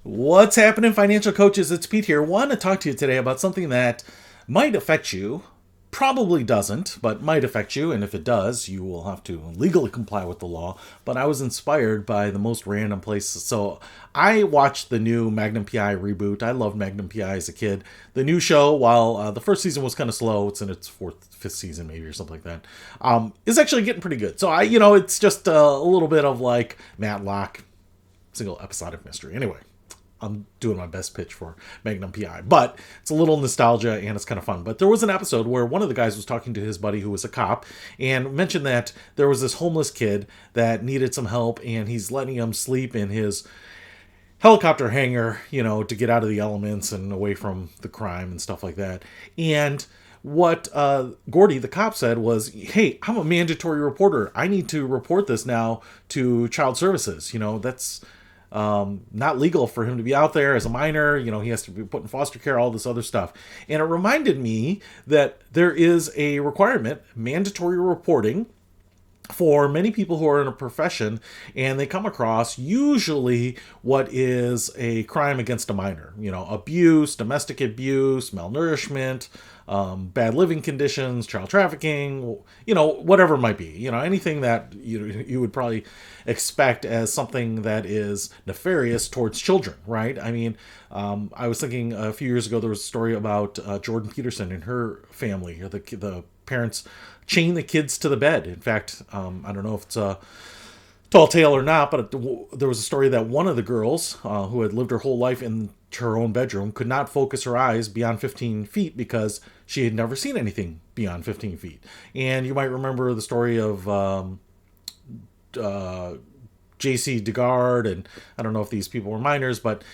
What's happening, financial coaches? It's Pete here. Want to talk to you today about something that might affect you. Probably doesn't, but might affect you. And if it does, you will have to legally comply with the law. But I was inspired by the most random places. So I watched the new Magnum PI reboot. I loved Magnum PI as a kid. The new show, while the first season was kind of slow, it's in its fifth season maybe or something like that, is actually getting pretty good. So it's just a little bit of like Matlock, single episodic mystery. Anyway, I'm doing my best pitch for Magnum PI, but it's a little nostalgia and it's kind of fun. But there was an episode where one of the guys was talking to his buddy who was a cop and mentioned that there was this homeless kid that needed some help and he's letting him sleep in his helicopter hangar, to get out of the elements and away from the crime and stuff like that. And what Gordy, the cop, said was, hey, I'm a mandatory reporter. I need to report this now to child services. That's not legal for him to be out there as a minor. He has to be put in foster care, all this other stuff. And it reminded me that there is a requirement, mandatory reporting, for many people who are in a profession and they come across usually what is a crime against a minor, abuse, domestic abuse, malnourishment, bad living conditions, child trafficking, whatever it might be, anything that you would probably expect as something that is nefarious towards children, right? I mean, I was thinking a few years ago, there was a story about Jordan Peterson and her family, or the parents chain the kids to the bed. In fact, I don't know if it's a tall tale or not, but there was a story that one of the girls who had lived her whole life in her own bedroom could not focus her eyes beyond 15 feet because she had never seen anything beyond 15 feet. And you might remember the story of J.C. DeGard, and I don't know if these people were minors, but,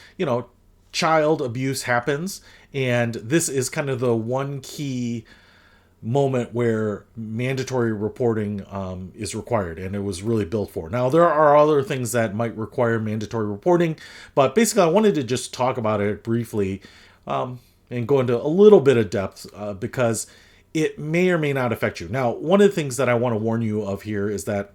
child abuse happens. And this is kind of the one key moment where mandatory reporting is required, and it was really built for. Now, there are other things that might require mandatory reporting, but basically I wanted to just talk about it briefly and go into a little bit of depth because it may or may not affect you. Now, one of the things that I want to warn you of here is that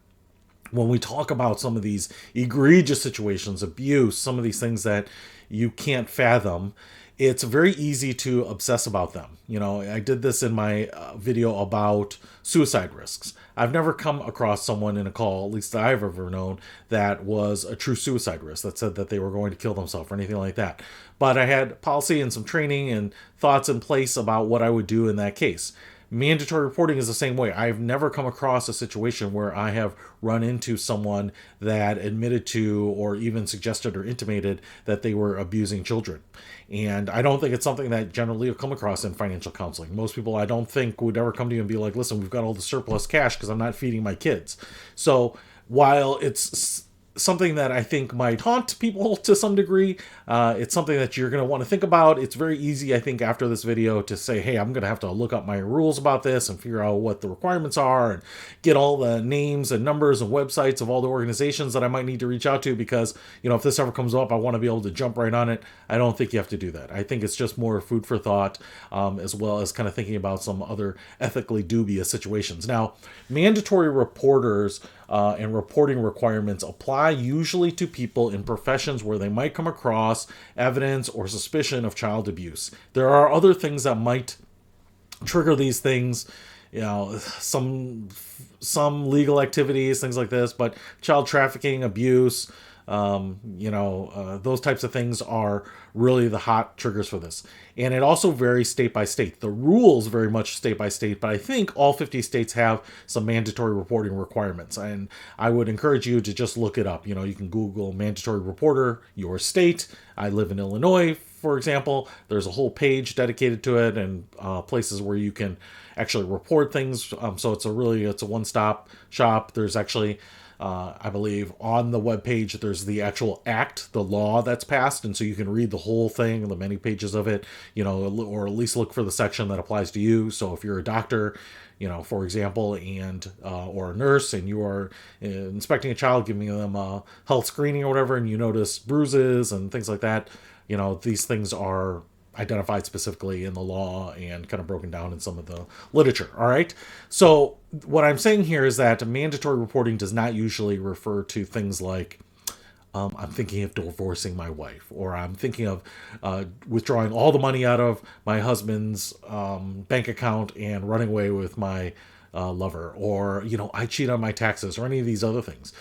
when we talk about some of these egregious situations, abuse, some of these things that you can't fathom, it's very easy to obsess about them. I did this in my video about suicide risks. I've never come across someone in a call, at least that I've ever known, that was a true suicide risk, that said that they were going to kill themselves or anything like that. But I had policy and some training and thoughts in place about what I would do in that case. Mandatory reporting is the same way. I've never come across a situation where I have run into someone that admitted to or even suggested or intimated that they were abusing children. And I don't think it's something that generally will come across in financial counseling. Most people, I don't think, would ever come to you and be like, listen, we've got all the surplus cash because I'm not feeding my kids. So while it's something that I think might haunt people to some degree, it's something that you're going to want to think about. It's very easy, I think, after this video to say, hey, I'm going to have to look up my rules about this and figure out what the requirements are and get all the names and numbers and websites of all the organizations that I might need to reach out to because, if this ever comes up, I want to be able to jump right on it. I don't think you have to do that. I think it's just more food for thought, as well as kind of thinking about some other ethically dubious situations. Now, mandatory reporters and reporting requirements apply usually to people in professions where they might come across evidence or suspicion of child abuse. There are other things that might trigger these things, some legal activities, things like this, but child trafficking, abuse, those types of things are really the hot triggers for this. And it also varies state by state. The rules very much state by state, but I think all 50 states have some mandatory reporting requirements. And I would encourage you to just look it up. You can Google mandatory reporter, your state. I live in Illinois, for example. There's a whole page dedicated to it and places where you can actually report things. So it's a one-stop shop. There's actually I believe on the webpage there's the actual act, the law that's passed, and so you can read the whole thing, the many pages of it, or at least look for the section that applies to you. So if you're a doctor, for example, and or a nurse, and you are inspecting a child, giving them a health screening or whatever, and you notice bruises and things like that, these things are identified specifically in the law and kind of broken down in some of the literature. All right. So what I'm saying here is that mandatory reporting does not usually refer to things like I'm thinking of divorcing my wife, or I'm thinking of withdrawing all the money out of my husband's bank account and running away with my lover, or I cheat on my taxes, or any of these other things.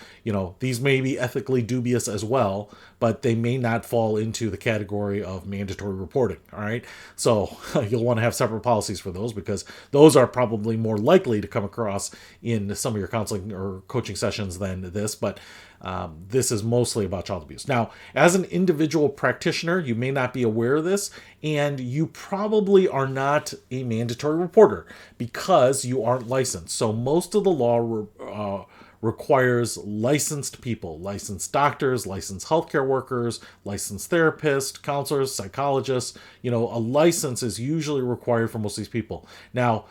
These may be ethically dubious as well, but they may not fall into the category of mandatory reporting. All right, so you'll want to have separate policies for those, because those are probably more likely to come across in some of your counseling or coaching sessions than this. But this is mostly about child abuse. Now, as an individual practitioner, you may not be aware of this, and you probably are not a mandatory reporter because you aren't licensed. So most of the law requires licensed people, licensed doctors, licensed healthcare workers, licensed therapists, counselors, psychologists. A license is usually required for most of these people. Now,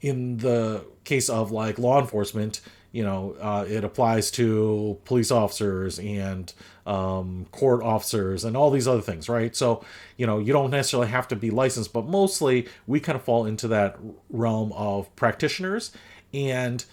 in the case of like law enforcement, it applies to police officers and court officers and all these other things, right? So, you don't necessarily have to be licensed, but mostly we kind of fall into that realm of practitioners. And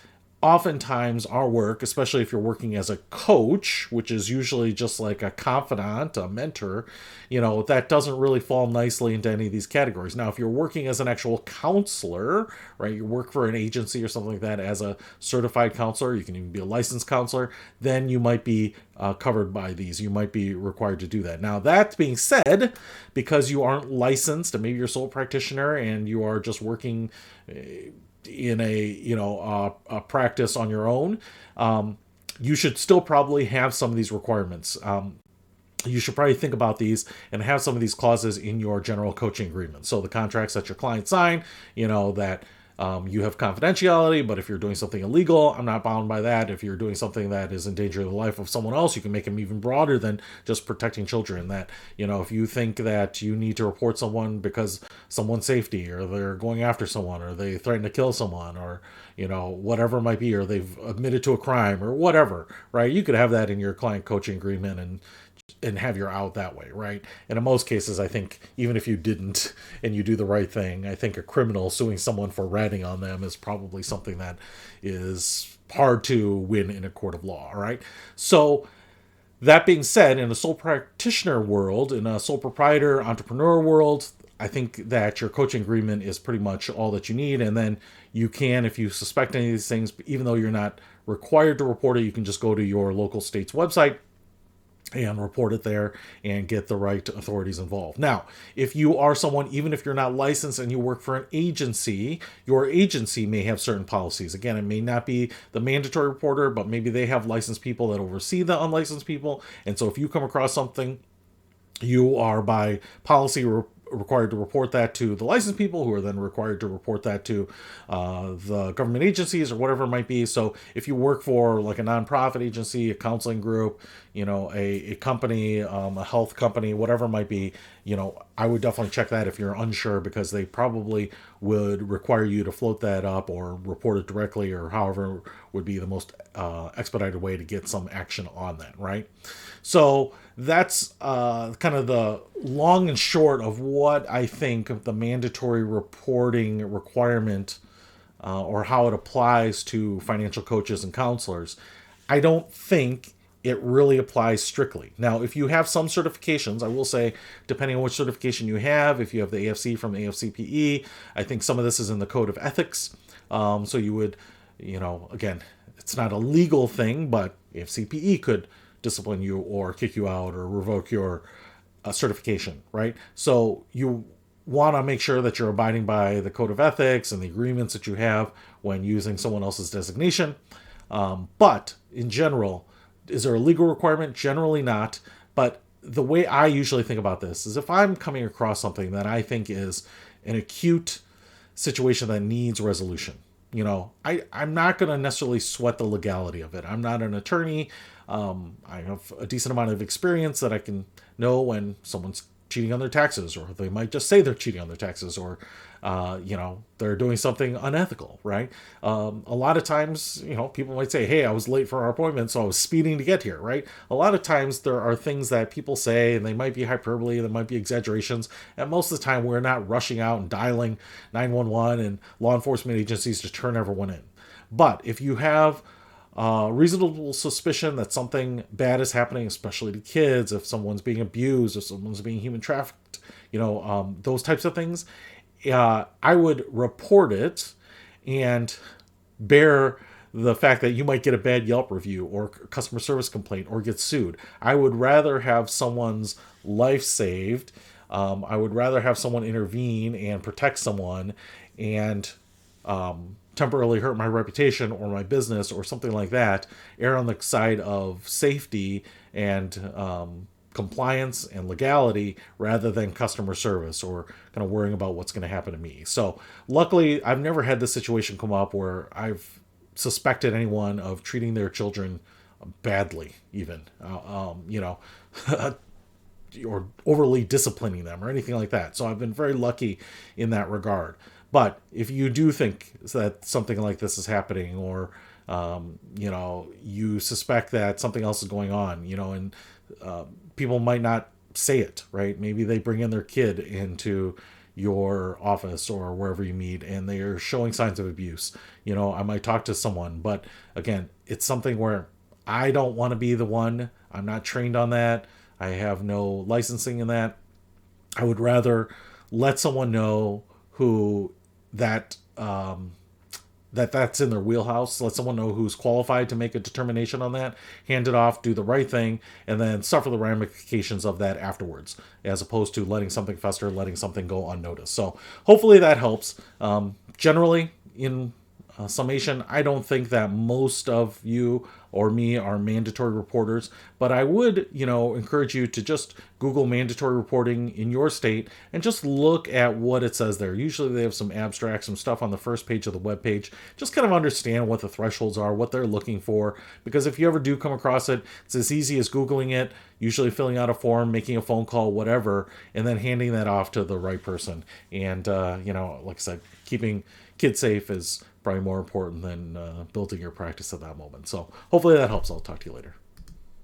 oftentimes our work, especially if you're working as a coach, which is usually just like a confidant, a mentor, that doesn't really fall nicely into any of these categories. Now, if you're working as an actual counselor, right, you work for an agency or something like that as a certified counselor, you can even be a licensed counselor, then you might be covered by these. You might be required to do that. Now, that being said, because you aren't licensed and maybe you're a sole practitioner and you are just working in a practice on your own, you should still probably have some of these requirements. You should probably think about these and have some of these clauses in your general coaching agreement. So the contracts that your clients sign, that you have confidentiality, but if you're doing something illegal, I'm not bound by that. If you're doing something that is in danger of the life of someone else, you can make them even broader than just protecting children. That, if you think that you need to report someone because someone's safety, or they're going after someone, or they threaten to kill someone, or, whatever it might be, or they've admitted to a crime or whatever, right? You could have that in your client coaching agreement and have your out that way, right? And in most cases, I think even if you didn't and you do the right thing, I think a criminal suing someone for ratting on them is probably something that is hard to win in a court of law, all right? So that being said, in a sole practitioner world, in a sole proprietor entrepreneur world, I think that your coaching agreement is pretty much all that you need. And then you can, if you suspect any of these things, even though you're not required to report it, you can just go to your local state's website and report it there and get the right authorities involved. Now, if you are someone, even if you're not licensed and you work for an agency, your agency may have certain policies. Again, it may not be the mandatory reporter, but maybe they have licensed people that oversee the unlicensed people. And so if you come across something, you are by policy required to report that to the licensed people, who are then required to report that to the government agencies or whatever it might be. So if you work for like a nonprofit agency, a counseling group, a company, a health company, whatever it might be, I would definitely check that if you're unsure, because they probably would require you to float that up or report it directly, or however would be the most expedited way to get some action on that, right? So that's kind of the long and short of what I think of the mandatory reporting requirement, or how it applies to financial coaches and counselors. I don't think it really applies strictly. Now, if you have some certifications, I will say, depending on which certification you have, if you have the AFC from the AFCPE, I think some of this is in the Code of Ethics. So you would, again, it's not a legal thing, but AFCPE could discipline you or kick you out or revoke your certification, right? So you want to make sure that you're abiding by the Code of Ethics and the agreements that you have when using someone else's designation. But in general, is there a legal requirement? Generally not. But the way I usually think about this is, if I'm coming across something that I think is an acute situation that needs resolution, I'm not going to necessarily sweat the legality of it. I'm not an attorney. I have a decent amount of experience that I can know when someone's cheating on their taxes, or they might just say they're cheating on their taxes, or they're doing something unethical, right? A lot of times, people might say, hey, I was late for our appointment, so I was speeding to get here, right? A lot of times there are things that people say, and they might be hyperbole, there might be exaggerations, and most of the time we're not rushing out and dialing 911 and law enforcement agencies to turn everyone in. But if you have reasonable suspicion that something bad is happening, especially to kids, if someone's being abused, if someone's being human trafficked, those types of things, I would report it and bear the fact that you might get a bad Yelp review or customer service complaint or get sued. I would rather have someone's life saved. I would rather have someone intervene and protect someone and temporarily hurt my reputation or my business or something like that, err on the side of safety and compliance and legality rather than customer service or kind of worrying about what's going to happen to me. So luckily, I've never had this situation come up where I've suspected anyone of treating their children badly, even, or overly disciplining them or anything like that. So I've been very lucky in that regard. But if you do think that something like this is happening, or you suspect that something else is going on, and people might not say it, right? Maybe they bring in their kid into your office or wherever you meet and they are showing signs of abuse. I might talk to someone, but again, it's something where I don't want to be the one. I'm not trained on that. I have no licensing in that. I would rather let someone know who that that's in their wheelhouse. Let someone know who's qualified to make a determination on that, hand it off, do the right thing, and then suffer the ramifications of that afterwards, as opposed to letting something fester, letting something go unnoticed. So hopefully that helps. Generally, in summation, I don't think that most of you or me are mandatory reporters, but I would, encourage you to just Google mandatory reporting in your state and just look at what it says there. Usually they have some abstracts, some stuff on the first page of the webpage. Just kind of understand what the thresholds are, what they're looking for, because if you ever do come across it, it's as easy as Googling it, usually filling out a form, making a phone call, whatever, and then handing that off to the right person. And, like I said, keeping kids safe is probably more important than building your practice at that moment. So hopefully that helps. I'll talk to you later.